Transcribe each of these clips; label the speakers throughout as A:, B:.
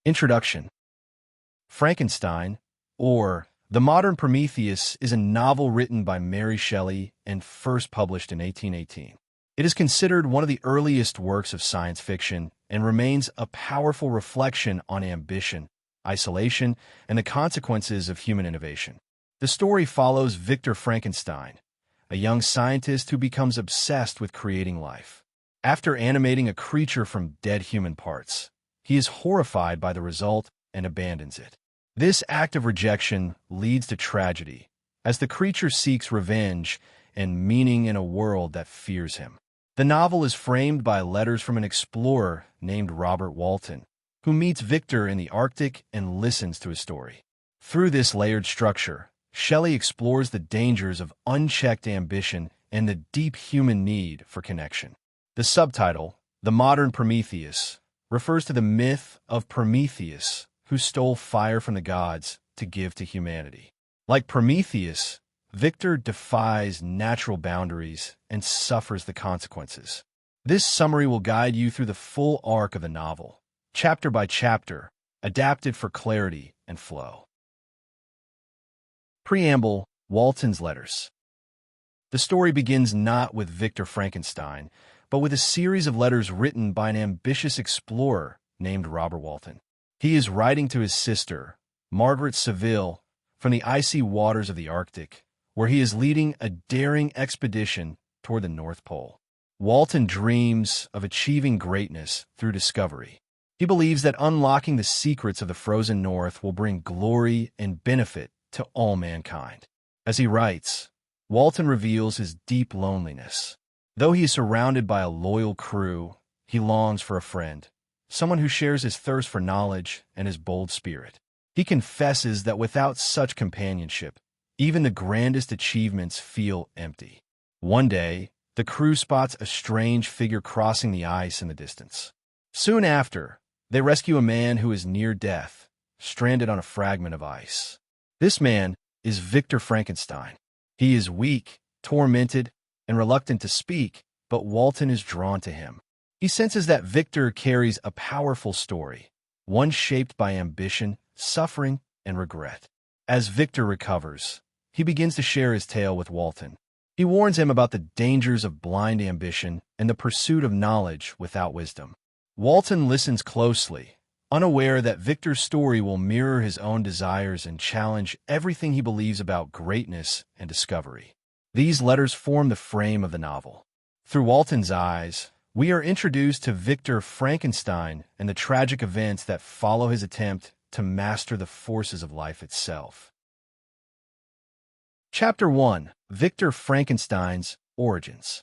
A: Introduction. Frankenstein, or The Modern Prometheus, is a novel written by Mary Shelley and first published in 1818. It is considered one of the earliest works of science fiction and remains a powerful reflection on ambition, isolation, and the consequences of human innovation. The story follows Victor Frankenstein, a young scientist who becomes obsessed with creating life. After animating a creature from dead human parts, he is horrified by the result and abandons it. This act of rejection leads to tragedy, as the creature seeks revenge and meaning in a world that fears him. The novel is framed by letters from an explorer named Robert Walton, who meets Victor in the Arctic and listens to his story. Through this layered structure, Shelley explores the dangers of unchecked ambition and the deep human need for connection. The subtitle, The Modern Prometheus, refers to the myth of Prometheus, who stole fire from the gods to give to humanity. Like Prometheus, Victor defies natural boundaries and suffers the consequences. This summary will guide you through the full arc of the novel, chapter by chapter, adapted for clarity and flow. Preamble: Walton's letters. The story begins not with Victor Frankenstein, but with a series of letters written by an ambitious explorer named Robert Walton. He is writing to his sister, Margaret Seville, from the icy waters of the Arctic, where he is leading a daring expedition toward the North Pole. Walton dreams of achieving greatness through discovery. He believes that unlocking the secrets of the frozen North will bring glory and benefit to all mankind. As he writes, Walton reveals his deep loneliness. Though he is surrounded by a loyal crew, he longs for a friend, someone who shares his thirst for knowledge and his bold spirit. He confesses that without such companionship, even the grandest achievements feel empty. One day, the crew spots a strange figure crossing the ice in the distance. Soon after, they rescue a man who is near death, stranded on a fragment of ice. This man is Victor Frankenstein. He is weak, tormented, and reluctant to speak, but Walton is drawn to him. He senses that Victor carries a powerful story, one shaped by ambition, suffering, and regret. As Victor recovers, he begins to share his tale with Walton. He warns him about the dangers of blind ambition and the pursuit of knowledge without wisdom. Walton listens closely, unaware that Victor's story will mirror his own desires and challenge everything he believes about greatness and discovery. These letters form the frame of the novel. Through Walton's eyes, we are introduced to Victor Frankenstein and the tragic events that follow his attempt to master the forces of life itself. Chapter 1: Victor Frankenstein's Origins.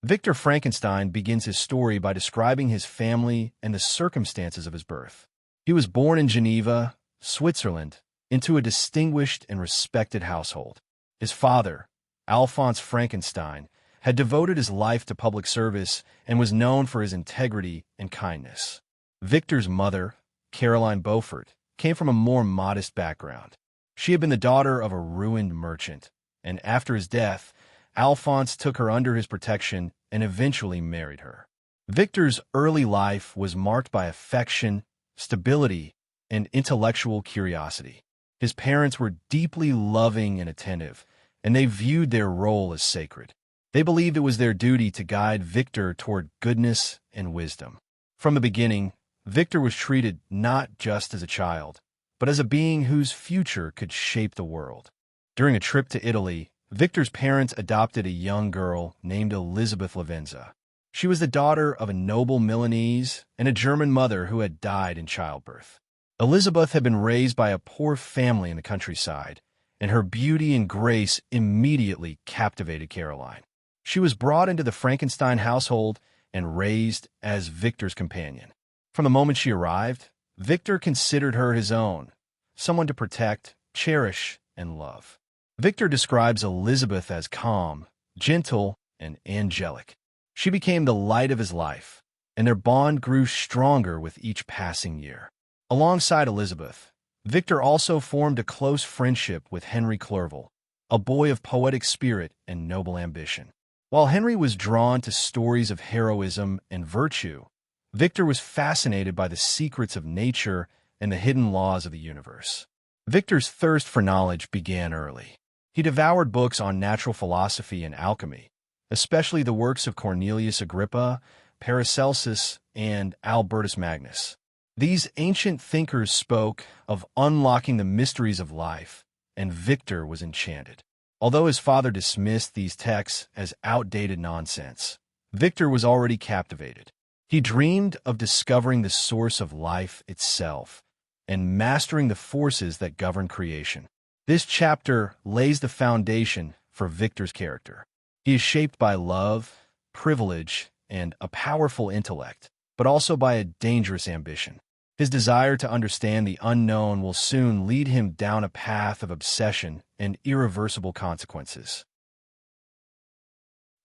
A: Victor Frankenstein begins his story by describing his family and the circumstances of his birth. He was born in Geneva, Switzerland, into a distinguished and respected household. His father, Alphonse Frankenstein, had devoted his life to public service and was known for his integrity and kindness. Victor's mother, Caroline Beaufort, came from a more modest background. She had been the daughter of a ruined merchant, and after his death, Alphonse took her under his protection and eventually married her. Victor's early life was marked by affection, stability, and intellectual curiosity. His parents were deeply loving and attentive, and they viewed their role as sacred. They believed it was their duty to guide Victor toward goodness and wisdom. From the beginning, Victor was treated not just as a child, but as a being whose future could shape the world. During a trip to Italy, Victor's parents adopted a young girl named Elizabeth Lavenza. She was the daughter of a noble Milanese and a German mother who had died in childbirth. Elizabeth had been raised by a poor family in the countryside, and her beauty and grace immediately captivated Caroline. She was brought into the Frankenstein household and raised as Victor's companion. From the moment she arrived, Victor considered her his own, someone to protect, cherish, and love. Victor describes Elizabeth as calm, gentle, and angelic. She became the light of his life, and their bond grew stronger with each passing year. Alongside Elizabeth, Victor also formed a close friendship with Henry Clerval, a boy of poetic spirit and noble ambition. While Henry was drawn to stories of heroism and virtue, Victor was fascinated by the secrets of nature and the hidden laws of the universe. Victor's thirst for knowledge began early. He devoured books on natural philosophy and alchemy, especially the works of Cornelius Agrippa, Paracelsus, and Albertus Magnus. These ancient thinkers spoke of unlocking the mysteries of life, and Victor was enchanted. Although his father dismissed these texts as outdated nonsense, Victor was already captivated. He dreamed of discovering the source of life itself and mastering the forces that govern creation. This chapter lays the foundation for Victor's character. He is shaped by love, privilege, and a powerful intellect, but also by a dangerous ambition. His desire to understand the unknown will soon lead him down a path of obsession and irreversible consequences.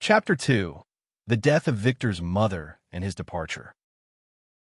A: Chapter 2. The Death of Victor's Mother and His Departure.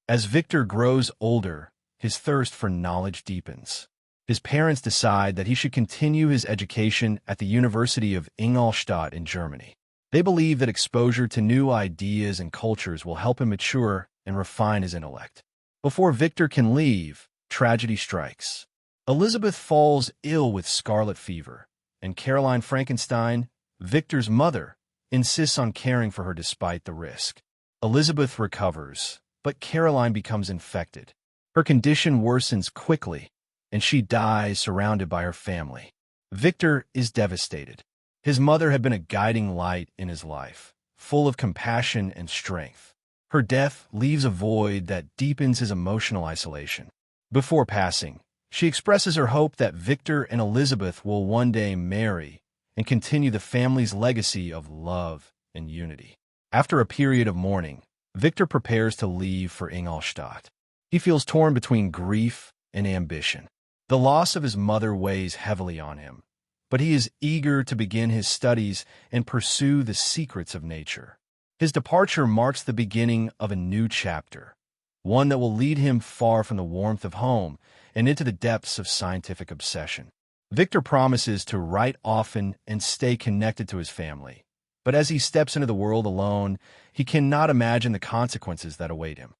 A: As Victor grows older, his thirst for knowledge deepens. His parents decide that he should continue his education at the University of Ingolstadt in Germany. They believe that exposure to new ideas and cultures will help him mature and refine his intellect. Before Victor can leave, tragedy strikes. Elizabeth falls ill with scarlet fever, and Caroline Frankenstein, Victor's mother, insists on caring for her despite the risk. Elizabeth recovers, but Caroline becomes infected. Her condition worsens quickly, and she dies surrounded by her family. Victor is devastated. His mother had been a guiding light in his life, full of compassion and strength. Her death leaves a void that deepens his emotional isolation. Before passing, she expresses her hope that Victor and Elizabeth will one day marry and continue the family's legacy of love and unity. After a period of mourning, Victor prepares to leave for Ingolstadt. He feels torn between grief and ambition. The loss of his mother weighs heavily on him, but he is eager to begin his studies and pursue the secrets of nature. His departure marks the beginning of a new chapter, one that will lead him far from the warmth of home and into the depths of scientific obsession. Victor promises to write often and stay connected to his family, but as he steps into the world alone, he cannot imagine the consequences that await him.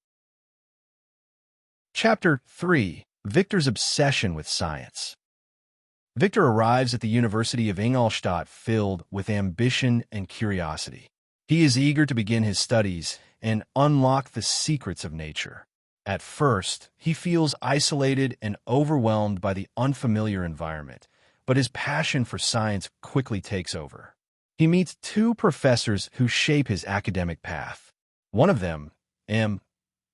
A: Chapter 3. Victor's Obsession with Science. Victor arrives at the University of Ingolstadt filled with ambition and curiosity. He is eager to begin his studies and unlock the secrets of nature. At first, he feels isolated and overwhelmed by the unfamiliar environment, but his passion for science quickly takes over. He meets two professors who shape his academic path. One of them, M.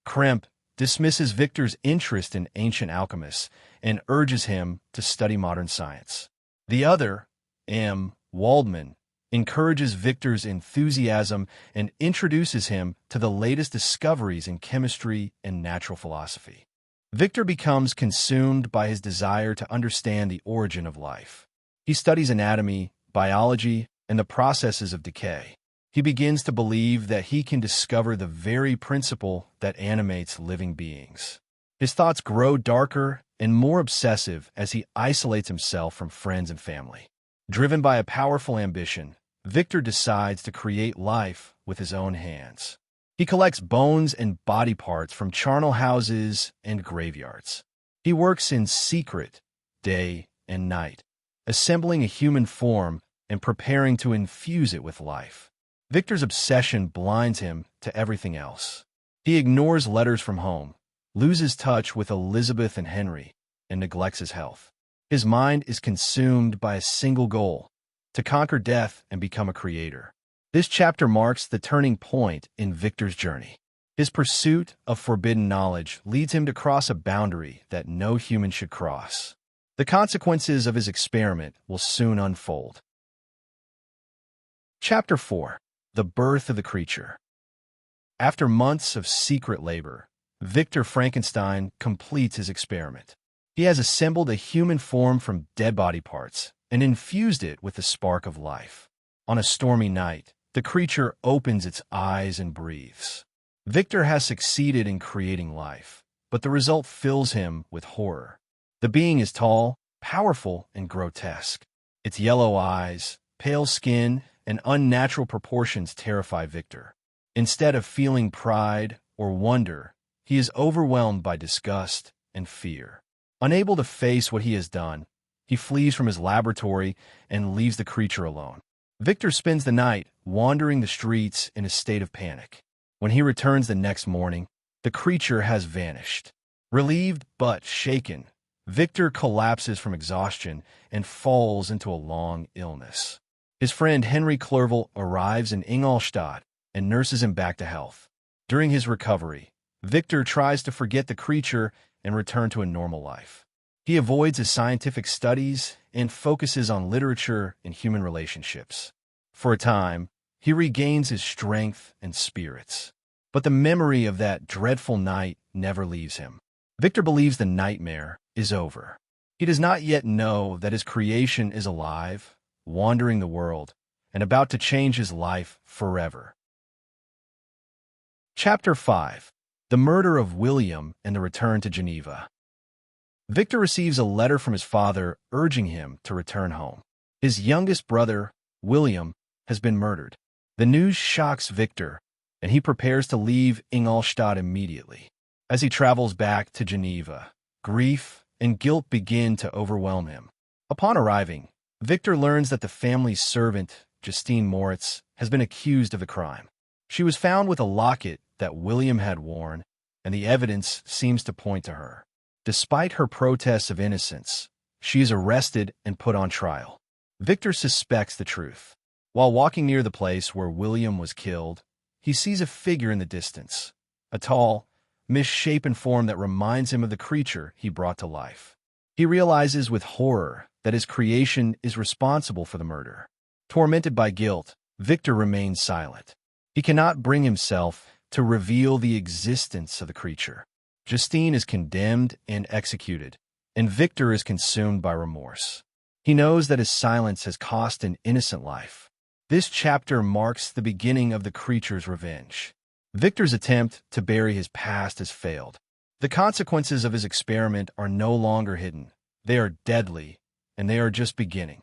A: Kremp, dismisses Victor's interest in ancient alchemists and urges him to study modern science. The other, M. Waldman, encourages Victor's enthusiasm and introduces him to the latest discoveries in chemistry and natural philosophy. Victor becomes consumed by his desire to understand the origin of life. He studies anatomy, biology, and the processes of decay. He begins to believe that he can discover the very principle that animates living beings. His thoughts grow darker and more obsessive as he isolates himself from friends and family. Driven by a powerful ambition, Victor decides to create life with his own hands. He collects bones and body parts from charnel houses and graveyards. He works in secret, day and night, assembling a human form and preparing to infuse it with life. Victor's obsession blinds him to everything else. He ignores letters from home, loses touch with Elizabeth and Henry, and neglects his health. His mind is consumed by a single goal: to conquer death and become a creator. This chapter marks the turning point in Victor's journey. His pursuit of forbidden knowledge leads him to cross a boundary that no human should cross. The consequences of his experiment will soon unfold. Chapter 4. The Birth of the Creature. After months of secret labor, Victor Frankenstein completes his experiment. He has assembled a human form from dead body parts and infused it with the spark of life. On a stormy night, the creature opens its eyes and breathes. Victor has succeeded in creating life, but the result fills him with horror. The being is tall, powerful, and grotesque. Its yellow eyes, pale skin, and unnatural proportions terrify Victor. Instead of feeling pride or wonder, he is overwhelmed by disgust and fear. Unable to face what he has done, he flees from his laboratory and leaves the creature alone. Victor spends the night wandering the streets in a state of panic. When he returns the next morning, the creature has vanished. Relieved but shaken, Victor collapses from exhaustion and falls into a long illness. His friend Henry Clerval arrives in Ingolstadt and nurses him back to health. During his recovery, Victor tries to forget the creature and return to a normal life. He avoids his scientific studies and focuses on literature and human relationships. For a time, he regains his strength and spirits. But the memory of that dreadful night never leaves him. Victor believes the nightmare is over. He does not yet know that his creation is alive, wandering the world, and about to change his life forever. Chapter 5. The Murder of William and the Return to Geneva. Victor receives a letter from his father urging him to return home. His youngest brother, William, has been murdered. The news shocks Victor, and he prepares to leave Ingolstadt immediately. As he travels back to Geneva, grief and guilt begin to overwhelm him. Upon arriving, Victor learns that the family's servant, Justine Moritz, has been accused of the crime. She was found with a locket that William had worn, and the evidence seems to point to her. Despite her protests of innocence, she is arrested and put on trial. Victor suspects the truth. While walking near the place where William was killed, he sees a figure in the distance, a tall, misshapen form that reminds him of the creature he brought to life. He realizes with horror that his creation is responsible for the murder. Tormented by guilt, Victor remains silent. He cannot bring himself to reveal the existence of the creature. Justine is condemned and executed, and Victor is consumed by remorse. He knows that his silence has cost an innocent life. This chapter marks the beginning of the creature's revenge. Victor's attempt to bury his past has failed. The consequences of his experiment are no longer hidden. They are deadly, and they are just beginning.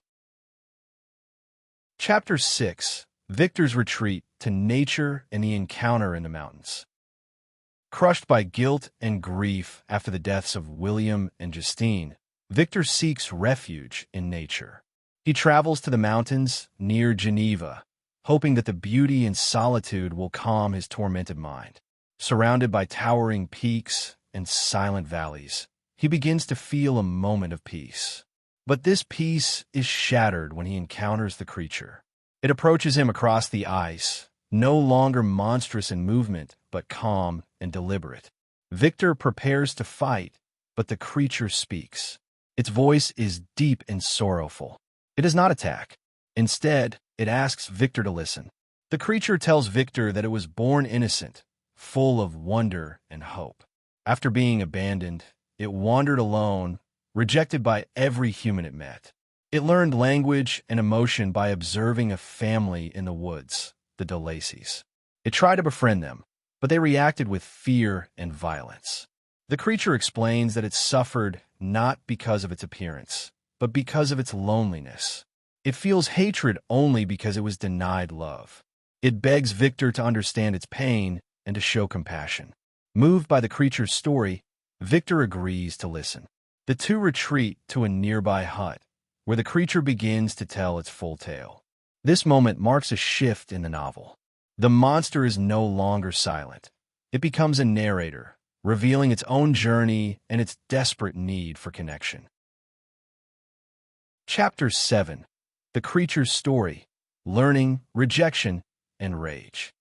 A: Chapter 6. Victor's Retreat to Nature and the Encounter in the Mountains. Crushed by guilt and grief after the deaths of William and Justine, Victor seeks refuge in nature. He travels to the mountains near Geneva, hoping that the beauty and solitude will calm his tormented mind. Surrounded by towering peaks and silent valleys, he begins to feel a moment of peace. But this peace is shattered when he encounters the creature. It approaches him across the ice, no longer monstrous in movement, but calm and deliberate. Victor prepares to fight, but the creature speaks. Its voice is deep and sorrowful. It does not attack. Instead, it asks Victor to listen. The creature tells Victor that it was born innocent, full of wonder and hope. After being abandoned, it wandered alone, rejected by every human it met. It learned language and emotion by observing a family in the woods, the de Lacys. It tried to befriend them, but they reacted with fear and violence. The creature explains that it suffered not because of its appearance, but because of its loneliness. It feels hatred only because it was denied love. It begs Victor to understand its pain and to show compassion. Moved by the creature's story, Victor agrees to listen. The two retreat to a nearby hut, where the creature begins to tell its full tale. This moment marks a shift in the novel. The monster is no longer silent. It becomes a narrator, revealing its own journey and its desperate need for connection. Chapter 7. The Creature's Story, Learning, Rejection, and Rage.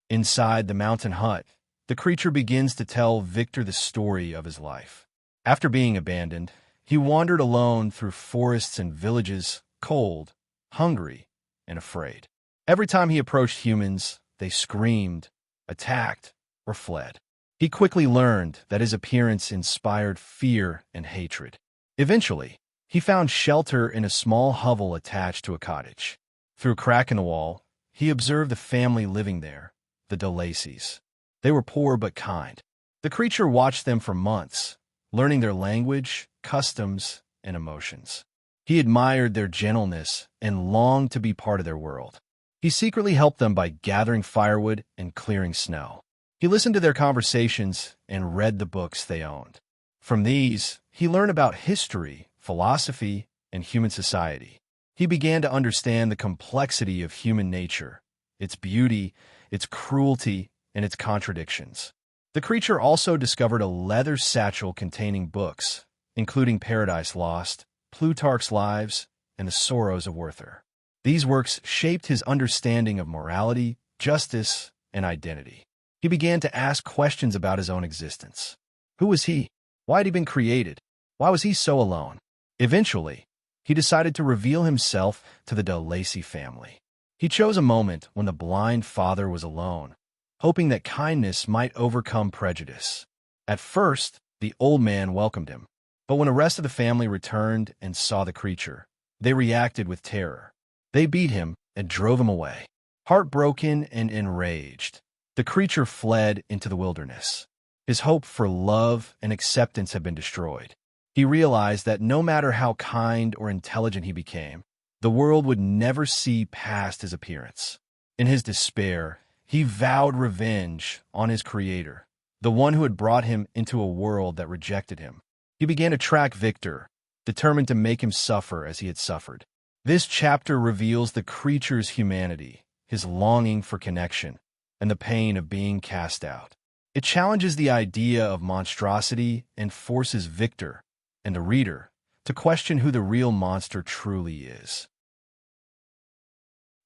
A: Inside the mountain hut, the creature begins to tell Victor the story of his life. After being abandoned, he wandered alone through forests and villages, cold, hungry, and afraid. Every time he approached humans, they screamed, attacked, or fled. He quickly learned that his appearance inspired fear and hatred. Eventually, he found shelter in a small hovel attached to a cottage. Through a crack in the wall, he observed the family living there, the de Lacys. They were poor but kind. The creature watched them for months, learning their language, customs, and emotions. He admired their gentleness and longed to be part of their world. He secretly helped them by gathering firewood and clearing snow. He listened to their conversations and read the books they owned. From these, he learned about history, philosophy, and human society. He began to understand the complexity of human nature, its beauty, its cruelty, and its contradictions. The creature also discovered a leather satchel containing books, including Paradise Lost, Plutarch's Lives, and The Sorrows of Werther. These works shaped his understanding of morality, justice, and identity. He began to ask questions about his own existence. Who was he? Why had he been created? Why was he so alone? Eventually, he decided to reveal himself to the de Lacy family. He chose a moment when the blind father was alone, hoping that kindness might overcome prejudice. At first, the old man welcomed him, but when the rest of the family returned and saw the creature, they reacted with terror. They beat him and drove him away. Heartbroken and enraged, the creature fled into the wilderness. His hope for love and acceptance had been destroyed. He realized that no matter how kind or intelligent he became, the world would never see past his appearance. In his despair, he vowed revenge on his creator, the one who had brought him into a world that rejected him. He began to track Victor, determined to make him suffer as he had suffered. This chapter reveals the creature's humanity, his longing for connection, and the pain of being cast out. It challenges the idea of monstrosity and forces Victor and the reader to question who the real monster truly is.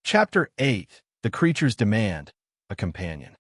A: Chapter 8. The Creature's Demand, a Companion.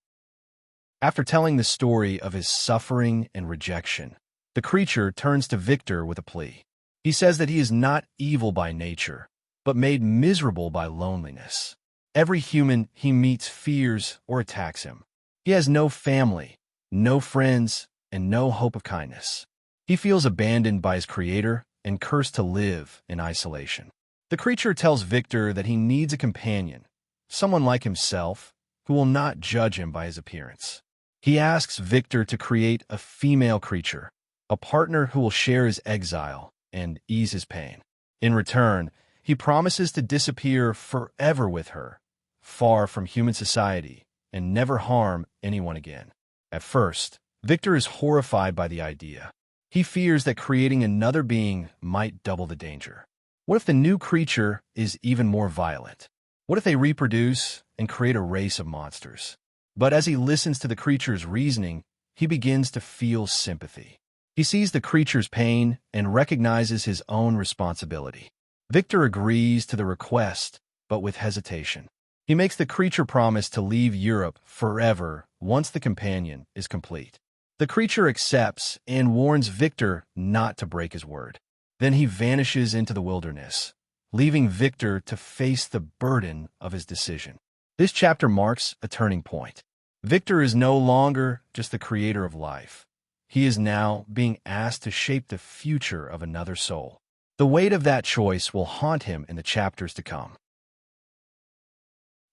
A: After telling the story of his suffering and rejection, the creature turns to Victor with a plea. He says that he is not evil by nature, but made miserable by loneliness. Every human he meets fears or attacks him. He has no family, no friends, and no hope of kindness. He feels abandoned by his creator and cursed to live in isolation. The creature tells Victor that he needs a companion, someone like himself, who will not judge him by his appearance. He asks Victor to create a female creature, a partner who will share his exile and ease his pain. In return, he promises to disappear forever with her, far from human society, and never harm anyone again. At first, Victor is horrified by the idea. He fears that creating another being might double the danger. What if the new creature is even more violent? What if they reproduce and create a race of monsters? But as he listens to the creature's reasoning, he begins to feel sympathy. He sees the creature's pain and recognizes his own responsibility. Victor agrees to the request, but with hesitation. He makes the creature promise to leave Europe forever once the companion is complete. The creature accepts and warns Victor not to break his word. Then he vanishes into the wilderness, leaving Victor to face the burden of his decision. This chapter marks a turning point. Victor is no longer just the creator of life. He is now being asked to shape the future of another soul. The weight of that choice will haunt him in the chapters to come.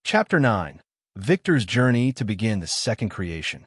A: Chapter 9. Victor's Journey to Begin the Second Creation.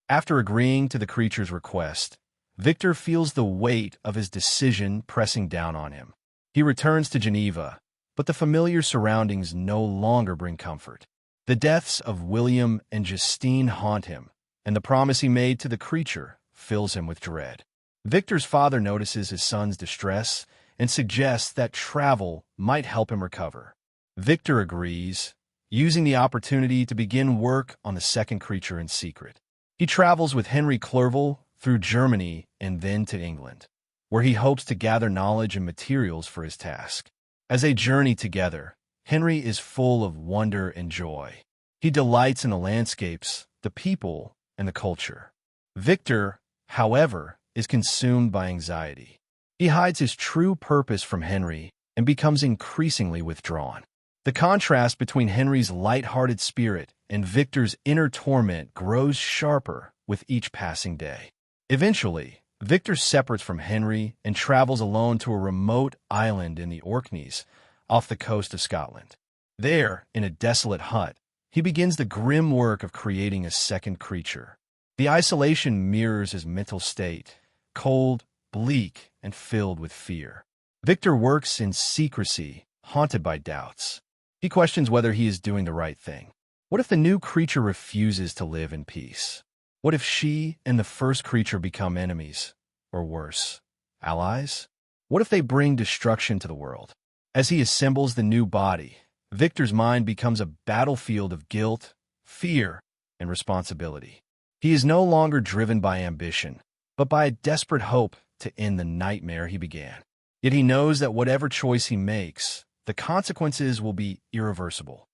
A: After agreeing to the creature's request, Victor feels the weight of his decision pressing down on him. He returns to Geneva, but the familiar surroundings no longer bring comfort. The deaths of William and Justine haunt him, and the promise he made to the creature fills him with dread. Victor's father notices his son's distress and suggests that travel might help him recover. Victor agrees, using the opportunity to begin work on the second creature in secret. He travels with Henry Clerval through Germany and then to England, where he hopes to gather knowledge and materials for his task. As they journey together, Henry is full of wonder and joy. He delights in the landscapes, the people, and the culture. Victor, however, is consumed by anxiety. He hides his true purpose from Henry and becomes increasingly withdrawn. The contrast between Henry's light-hearted spirit and Victor's inner torment grows sharper with each passing day. Eventually, Victor separates from Henry and travels alone to a remote island in the Orkneys, off the coast of Scotland. There, in a desolate hut, he begins the grim work of creating a second creature. The isolation mirrors his mental state, cold, bleak, and filled with fear. Victor works in secrecy, haunted by doubts. He questions whether he is doing the right thing. What if the new creature refuses to live in peace? What if she and the first creature become enemies, or worse, allies? What if they bring destruction to the world? As he assembles the new body, Victor's mind becomes a battlefield of guilt, fear, and responsibility. He is no longer driven by ambition, but by a desperate hope to end the nightmare he began. Yet he knows that whatever choice he makes, the consequences will be irreversible.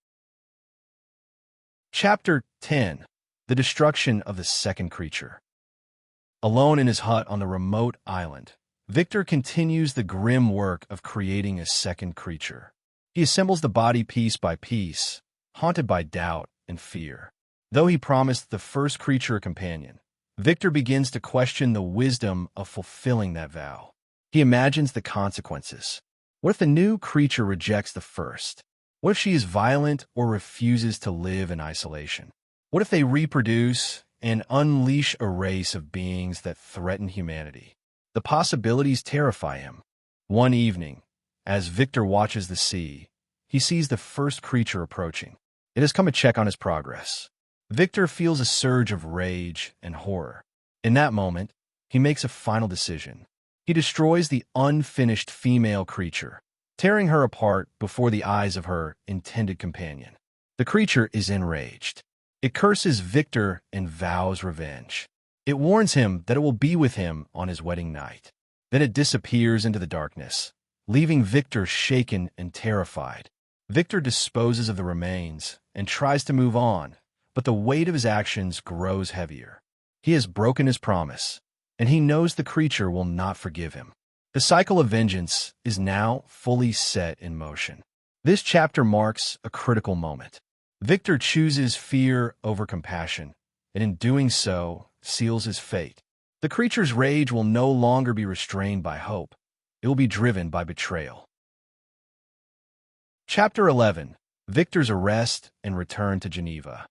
A: Chapter 10. The Destruction of the Second Creature. Alone in his hut on the remote island, Victor continues the grim work of creating a second creature. He assembles the body piece by piece, haunted by doubt and fear. Though he promised the first creature a companion, Victor begins to question the wisdom of fulfilling that vow. He imagines the consequences. What if the new creature rejects the first? What if she is violent or refuses to live in isolation? What if they reproduce and unleash a race of beings that threaten humanity? The possibilities terrify him. One evening, as Victor watches the sea, he sees the first creature approaching. It has come to check on his progress. Victor feels a surge of rage and horror. In that moment, he makes a final decision. He destroys the unfinished female creature, tearing her apart before the eyes of her intended companion. The creature is enraged. It curses Victor and vows revenge. It warns him that it will be with him on his wedding night. Then it disappears into the darkness, leaving Victor shaken and terrified. Victor disposes of the remains and tries to move on, but the weight of his actions grows heavier. He has broken his promise, and he knows the creature will not forgive him. The cycle of vengeance is now fully set in motion. This chapter marks a critical moment. Victor chooses fear over compassion, and in doing so, seals his fate. The creature's rage will no longer be restrained by hope. It will be driven by betrayal. Chapter 11. Victor's Arrest and Return to Geneva.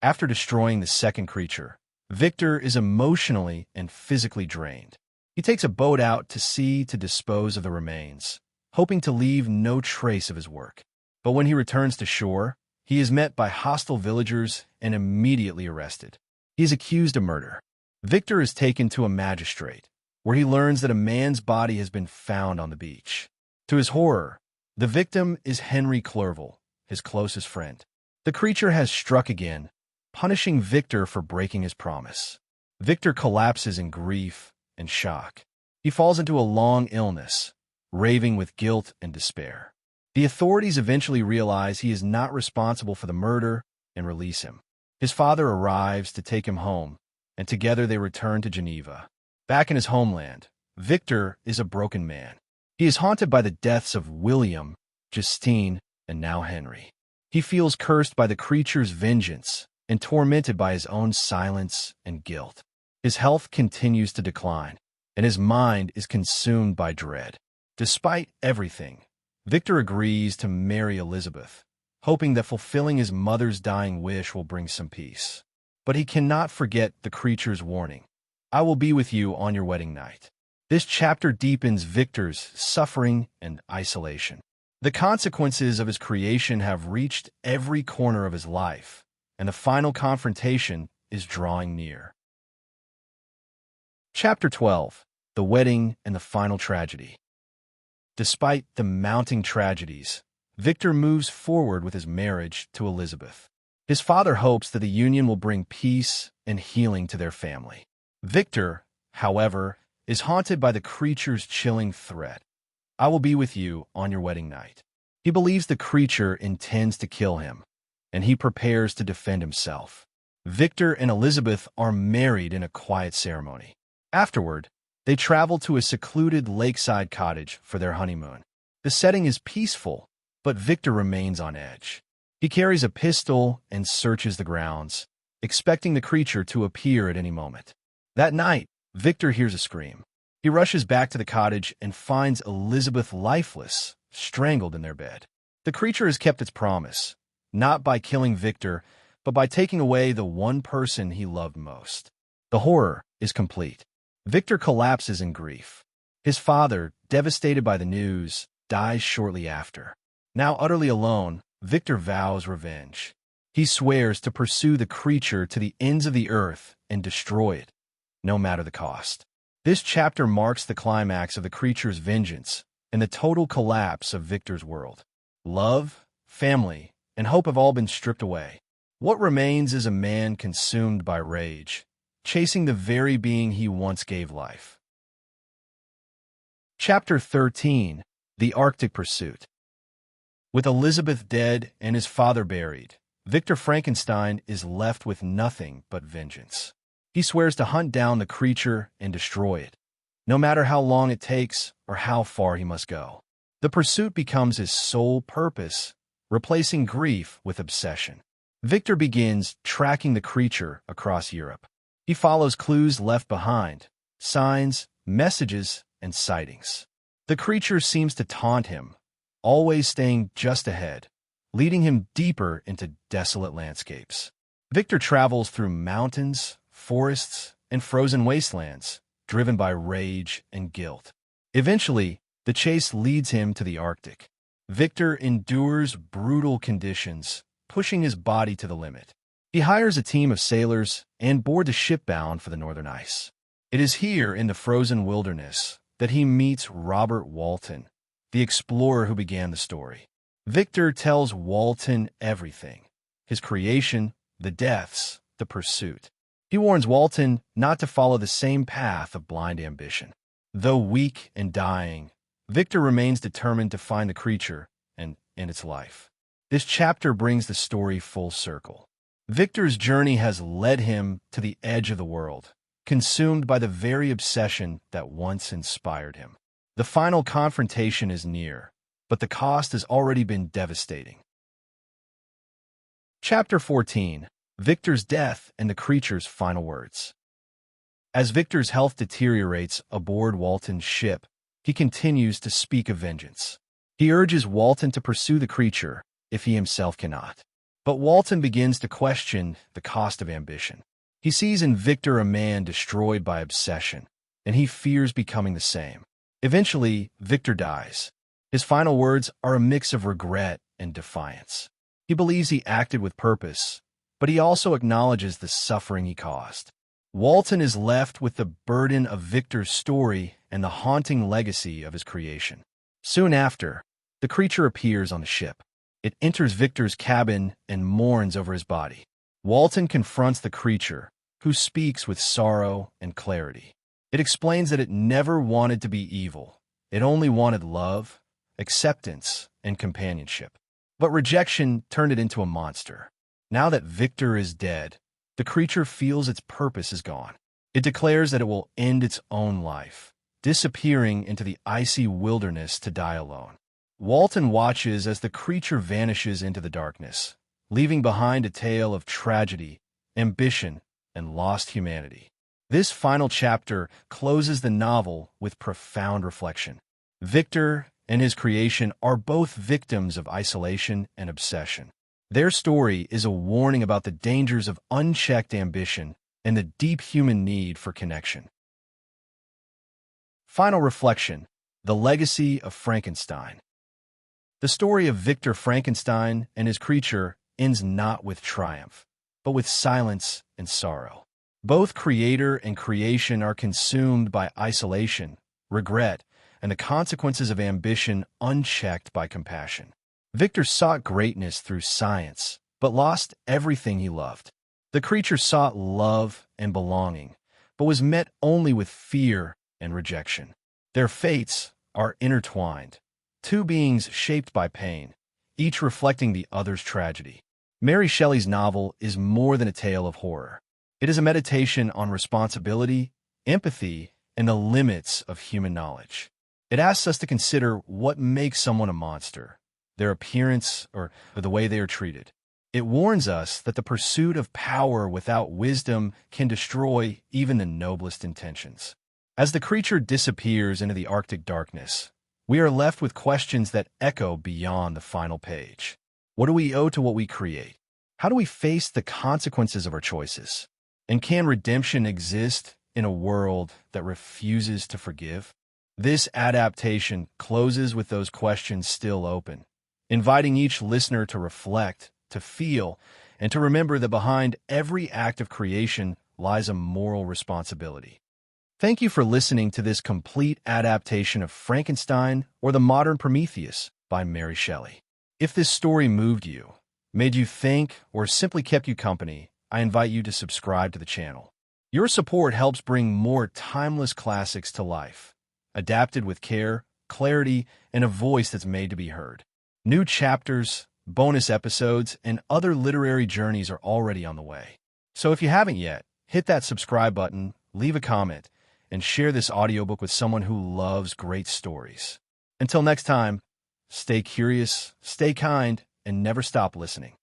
A: After destroying the second creature, Victor is emotionally and physically drained. He takes a boat out to sea to dispose of the remains, hoping to leave no trace of his work. But when he returns to shore, he is met by hostile villagers and immediately arrested. He is accused of murder. Victor is taken to a magistrate, where he learns that a man's body has been found on the beach. To his horror, the victim is Henry Clerval, his closest friend. The creature has struck again, punishing Victor for breaking his promise. Victor collapses in grief and shock. He falls into a long illness, raving with guilt and despair. The authorities eventually realize he is not responsible for the murder and release him. His father arrives to take him home, and together they return to Geneva. Back in his homeland, Victor is a broken man. He is haunted by the deaths of William, Justine, and now Henry. He feels cursed by the creature's vengeance and tormented by his own silence and guilt. His health continues to decline, and his mind is consumed by dread. Despite everything, Victor agrees to marry Elizabeth, hoping that fulfilling his mother's dying wish will bring some peace. But he cannot forget the creature's warning. I will be with you on your wedding night. This chapter deepens Victor's suffering and isolation. The consequences of his creation have reached every corner of his life, and the final confrontation is drawing near. Chapter 12. The Wedding and the Final Tragedy. Despite the mounting tragedies, Victor moves forward with his marriage to Elizabeth. His father hopes that the union will bring peace and healing to their family. Victor, however, is haunted by the creature's chilling threat. I will be with you on your wedding night. He believes the creature intends to kill him, and he prepares to defend himself. Victor and Elizabeth are married in a quiet ceremony. Afterward, they travel to a secluded lakeside cottage for their honeymoon. The setting is peaceful, but Victor remains on edge. He carries a pistol and searches the grounds, expecting the creature to appear at any moment. That night, Victor hears a scream. He rushes back to the cottage and finds Elizabeth lifeless, strangled in their bed. The creature has kept its promise, not by killing Victor, but by taking away the one person he loved most. The horror is complete. Victor collapses in grief. His father, devastated by the news, dies shortly after. Now utterly alone, Victor vows revenge. He swears to pursue the creature to the ends of the earth and destroy it, no matter the cost. This chapter marks the climax of the creature's vengeance and the total collapse of Victor's world. Love, family, and hope have all been stripped away. What remains is a man consumed by rage, chasing the very being he once gave life. Chapter 13. The Arctic Pursuit. With Elizabeth dead and his father buried, Victor Frankenstein is left with nothing but vengeance. He swears to hunt down the creature and destroy it, no matter how long it takes or how far he must go. The pursuit becomes his sole purpose, replacing grief with obsession. Victor begins tracking the creature across Europe. He follows clues left behind, signs, messages, and sightings. The creature seems to taunt him, always staying just ahead, leading him deeper into desolate landscapes. Victor travels through mountains, forests, and frozen wastelands, driven by rage and guilt. Eventually, the chase leads him to the Arctic. Victor endures brutal conditions, pushing his body to the limit. He hires a team of sailors and boards a ship bound for the northern ice. It is here, in the frozen wilderness, that he meets Robert Walton, the explorer who began the story. Victor tells Walton everything: his creation, the deaths, the pursuit. He warns Walton not to follow the same path of blind ambition. Though weak and dying, Victor remains determined to find the creature and end its life. This chapter brings the story full circle. Victor's journey has led him to the edge of the world, consumed by the very obsession that once inspired him. The final confrontation is near, but the cost has already been devastating. Chapter 14. Victor's death and the creature's final words. As Victor's health deteriorates aboard Walton's ship, he continues to speak of vengeance. He urges Walton to pursue the creature if he himself cannot. But Walton begins to question the cost of ambition. He sees in Victor a man destroyed by obsession, and he fears becoming the same. Eventually, Victor dies. His final words are a mix of regret and defiance. He believes he acted with purpose, but he also acknowledges the suffering he caused. Walton is left with the burden of Victor's story and the haunting legacy of his creation. Soon after, the creature appears on the ship. It enters Victor's cabin and mourns over his body. Walton confronts the creature, who speaks with sorrow and clarity. It explains that it never wanted to be evil. It only wanted love, acceptance, and companionship. But rejection turned it into a monster. Now that Victor is dead, the creature feels its purpose is gone. It declares that it will end its own life, disappearing into the icy wilderness to die alone. Walton watches as the creature vanishes into the darkness, leaving behind a tale of tragedy, ambition, and lost humanity. This final chapter closes the novel with profound reflection. Victor and his creation are both victims of isolation and obsession. Their story is a warning about the dangers of unchecked ambition and the deep human need for connection. Final reflection: the legacy of Frankenstein. The story of Victor Frankenstein and his creature ends not with triumph, but with silence and sorrow. Both creator and creation are consumed by isolation, regret, and the consequences of ambition unchecked by compassion. Victor sought greatness through science, but lost everything he loved. The creature sought love and belonging, but was met only with fear and rejection. Their fates are intertwined, two beings shaped by pain, each reflecting the other's tragedy. Mary Shelley's novel is more than a tale of horror. It is a meditation on responsibility, empathy, and the limits of human knowledge. It asks us to consider what makes someone a monster, their appearance, or the way they are treated. It warns us that the pursuit of power without wisdom can destroy even the noblest intentions. As the creature disappears into the Arctic darkness, we are left with questions that echo beyond the final page. What do we owe to what we create? How do we face the consequences of our choices? And can redemption exist in a world that refuses to forgive? This adaptation closes with those questions still open, inviting each listener to reflect, to feel, and to remember that behind every act of creation lies a moral responsibility. Thank you for listening to this complete adaptation of Frankenstein or the Modern Prometheus by Mary Shelley. If this story moved you, made you think, or simply kept you company, I invite you to subscribe to the channel. Your support helps bring more timeless classics to life, adapted with care, clarity, and a voice that's made to be heard. New chapters, bonus episodes, and other literary journeys are already on the way. So if you haven't yet, hit that subscribe button, leave a comment, and share this audiobook with someone who loves great stories. Until next time, stay curious, stay kind, and never stop listening.